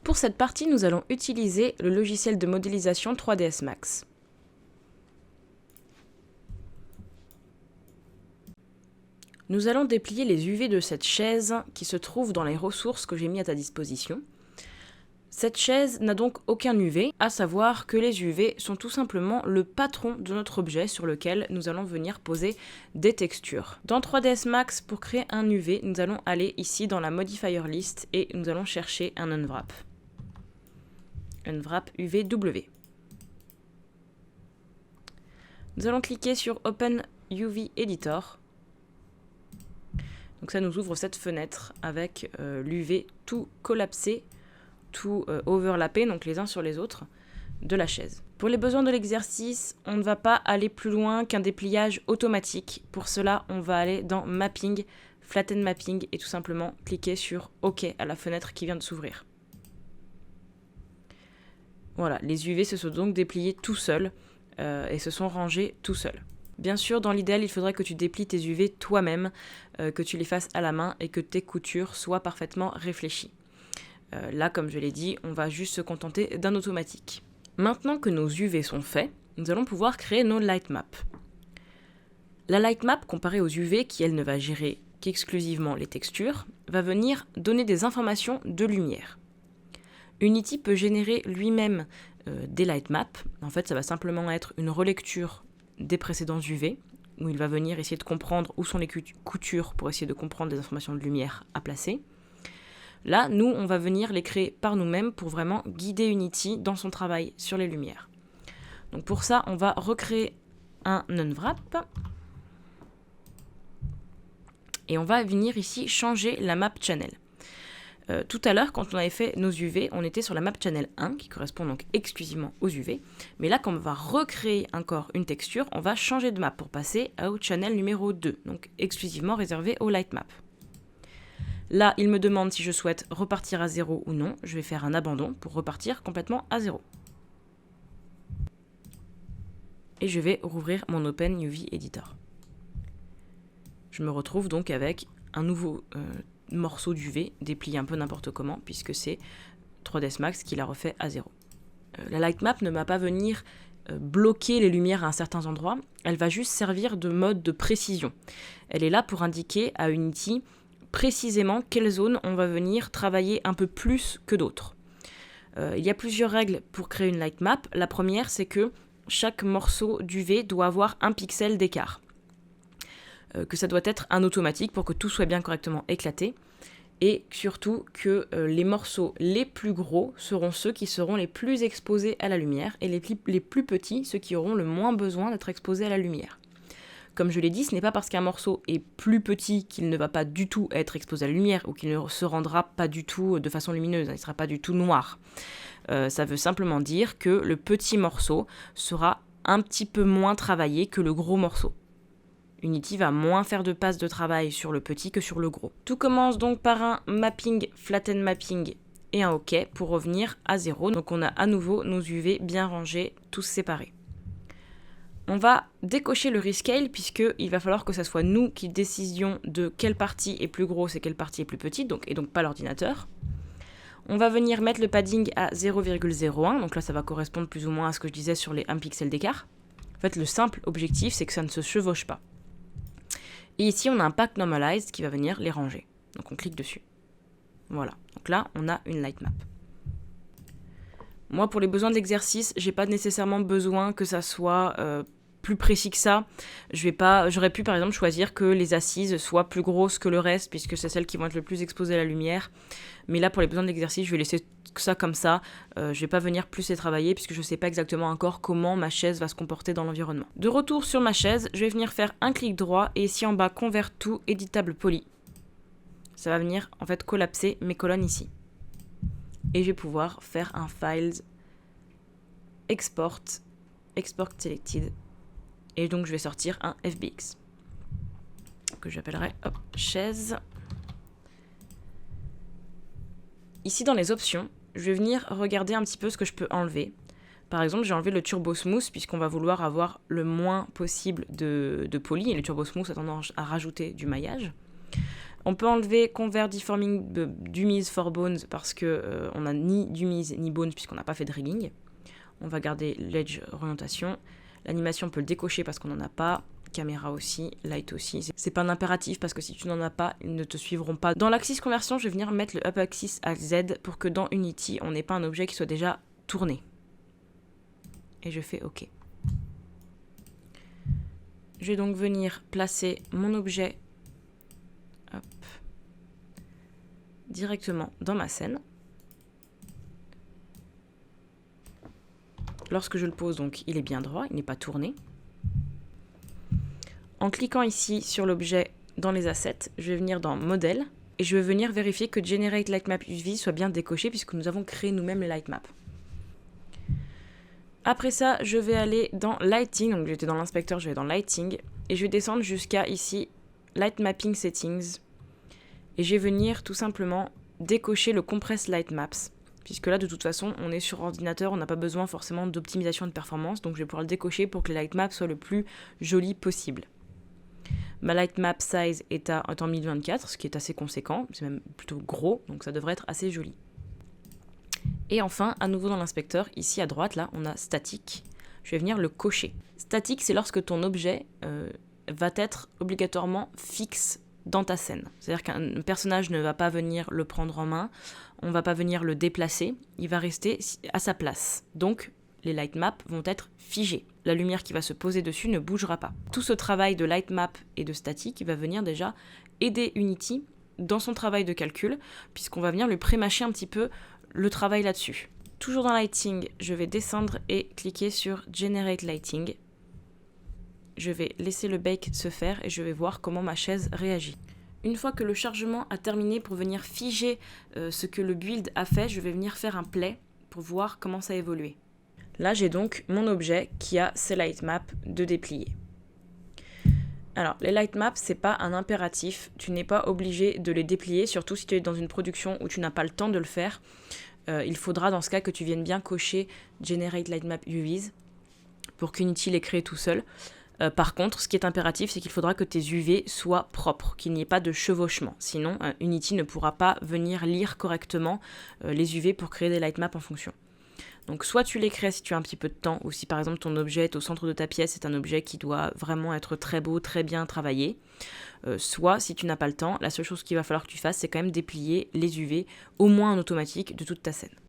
Pour cette partie, nous allons utiliser le logiciel de modélisation 3ds Max. Nous allons déplier les UV de cette chaise qui se trouve dans les ressources que j'ai mis à ta disposition. Cette chaise n'a donc aucun UV, à savoir que les UV sont tout simplement le patron de notre objet sur lequel nous allons venir poser des textures. Dans 3ds Max, pour créer un UV, nous allons aller ici dans la modifier list et nous allons chercher un unwrap. Unwrap UVW. Nous allons cliquer sur Open UV Editor. Donc ça nous ouvre cette fenêtre avec l'UV tout collapsé, tout overlappé, donc les uns sur les autres, de la chaise. Pour les besoins de l'exercice, on ne va pas aller plus loin qu'un dépliage automatique. Pour cela, on va aller dans Mapping, Flatten Mapping et tout simplement cliquer sur OK à la fenêtre qui vient de s'ouvrir. Voilà, les UV se sont donc dépliés tout seuls et se sont rangés tout seuls. Bien sûr, dans l'idéal, il faudrait que tu déplies tes UV toi-même, que tu les fasses à la main et que tes coutures soient parfaitement réfléchies. Là, comme je l'ai dit, on va juste se contenter d'un automatique. Maintenant que nos UV sont faits, nous allons pouvoir créer nos lightmaps. La lightmap, comparée aux UV, qui elle ne va gérer qu'exclusivement les textures, va venir donner des informations de lumière. Unity peut générer lui-même des lightmaps. En fait, ça va simplement être une relecture des précédents UV, où il va venir essayer de comprendre où sont les coutures pour essayer de comprendre des informations de lumière à placer. Là, nous, on va venir les créer par nous-mêmes pour vraiment guider Unity dans son travail sur les lumières. Donc pour ça, on va recréer un unwrap. Et on va venir ici changer la map channel. Tout à l'heure, quand on avait fait nos UV, on était sur la map channel 1, qui correspond donc exclusivement aux UV. Mais là, quand on va recréer encore une texture, on va changer de map pour passer au channel numéro 2, donc exclusivement réservé au lightmap. Là, il me demande si je souhaite repartir à 0 ou non. Je vais faire un abandon pour repartir complètement à 0. Et je vais rouvrir mon Open UV Editor. Je me retrouve donc avec un nouveau morceau d'UV déplié un peu n'importe comment, puisque c'est 3ds Max qui l'a refait à 0. La lightmap ne va pas venir bloquer les lumières à un certain endroit, elle va juste servir de mode de précision. Elle est là pour indiquer à Unity précisément quelle zone on va venir travailler un peu plus que d'autres. Il y a plusieurs règles pour créer une lightmap. La première, c'est que chaque morceau d'UV doit avoir un pixel d'écart. Que ça doit être un automatique pour que tout soit bien correctement éclaté. Et surtout que les morceaux les plus gros seront ceux qui seront les plus exposés à la lumière et les plus petits, ceux qui auront le moins besoin d'être exposés à la lumière. Comme je l'ai dit, ce n'est pas parce qu'un morceau est plus petit qu'il ne va pas du tout être exposé à la lumière ou qu'il ne se rendra pas du tout de façon lumineuse, il ne sera pas du tout noir. Ça veut simplement dire que le petit morceau sera un petit peu moins travaillé que le gros morceau. Unity va moins faire de passes de travail sur le petit que sur le gros. Tout commence donc par un mapping, flatten mapping et un OK pour revenir à 0. Donc on a à nouveau nos UV bien rangés, tous séparés. On va décocher le rescale puisqu'il va falloir que ce soit nous qui décidions de quelle partie est plus grosse et quelle partie est plus petite, et donc pas l'ordinateur. On va venir mettre le padding à 0,01, donc là ça va correspondre plus ou moins à ce que je disais sur les 1 pixel d'écart. En fait, le simple objectif, c'est que ça ne se chevauche pas. Et ici, on a un pack normalized qui va venir les ranger. Donc on clique dessus. Voilà, donc là, on a une lightmap. Moi, pour les besoins de l'exercice, j'ai pas nécessairement besoin que ça soit plus précis que ça. J'aurais pu, par exemple, choisir que les assises soient plus grosses que le reste, puisque c'est celles qui vont être le plus exposées à la lumière. Mais là, pour les besoins de l'exercice, je vais laisser ça comme ça. Je vais pas venir plus les travailler, puisque je sais pas exactement encore comment ma chaise va se comporter dans l'environnement. De retour sur ma chaise, je vais venir faire un clic droit, et ici en bas, Convert to Editable Poly. Ça va venir, en fait, collapser mes colonnes ici. Et je vais pouvoir faire un Files, Export Selected. Et donc je vais sortir un FBX. Que j'appellerai chaise. Ici dans les options, je vais venir regarder un petit peu ce que je peux enlever. Par exemple, j'ai enlevé le Turbo Smooth puisqu'on va vouloir avoir le moins possible de poly. Et le Turbo Smooth a tendance à rajouter du maillage. On peut enlever Convert Deforming Dummies for Bones parce que on n'a ni Dummies ni Bones puisqu'on n'a pas fait de rigging. On va garder l'Edge orientation. L'animation, on peut le décocher parce qu'on n'en a pas. Caméra aussi, light aussi. C'est pas un impératif parce que si tu n'en as pas, ils ne te suivront pas. Dans l'axis conversion, je vais venir mettre le up axis à Z pour que dans Unity, on n'ait pas un objet qui soit déjà tourné. Et je fais OK. Je vais donc venir placer mon objet directement dans ma scène. Lorsque je le pose, donc, il est bien droit, il n'est pas tourné. En cliquant ici sur l'objet dans les assets, je vais venir dans Modèle et je vais venir vérifier que Generate Lightmap UV soit bien décoché puisque nous avons créé nous-mêmes les lightmaps. Après ça, je vais aller dans Lighting, donc j'étais dans l'inspecteur, je vais dans Lighting et je vais descendre jusqu'à ici Light Mapping Settings et je vais venir tout simplement décocher le Compress Light Maps puisque là de toute façon on est sur ordinateur, on n'a pas besoin forcément d'optimisation de performance, donc je vais pouvoir le décocher pour que les lightmaps soient le plus joli possible. Ma light map size est en 1024, ce qui est assez conséquent, c'est même plutôt gros, donc ça devrait être assez joli. Et enfin, à nouveau dans l'inspecteur, ici à droite, là, on a statique. Je vais venir le cocher. Statique, c'est lorsque ton objet va être obligatoirement fixe dans ta scène. C'est-à-dire qu'un personnage ne va pas venir le prendre en main, on ne va pas venir le déplacer, il va rester à sa place. Donc, les lightmaps vont être figés. La lumière qui va se poser dessus ne bougera pas. Tout ce travail de lightmap et de statique va venir déjà aider Unity dans son travail de calcul, puisqu'on va venir lui pré-mâcher un petit peu le travail là-dessus. Toujours dans Lighting, je vais descendre et cliquer sur Generate Lighting. Je vais laisser le bake se faire et je vais voir comment ma chaise réagit. Une fois que le chargement a terminé pour venir figer ce que le build a fait, je vais venir faire un play pour voir comment ça a évolué. Là, j'ai donc mon objet qui a ses lightmaps de déplier. Alors, les lightmaps, c'est pas un impératif. Tu n'es pas obligé de les déplier, surtout si tu es dans une production où tu n'as pas le temps de le faire. Il faudra dans ce cas que tu viennes bien cocher Generate Lightmap UVs pour qu'Unity les crée tout seul. Par contre, ce qui est impératif, c'est qu'il faudra que tes UV soient propres, qu'il n'y ait pas de chevauchement. Sinon, Unity ne pourra pas venir lire correctement les UV pour créer des lightmaps en fonction. Donc soit tu les crées si tu as un petit peu de temps, ou si par exemple ton objet est au centre de ta pièce, c'est un objet qui doit vraiment être très beau, très bien travaillé. Soit si tu n'as pas le temps, la seule chose qu'il va falloir que tu fasses, c'est quand même déplier les UV, au moins en automatique, de toute ta scène.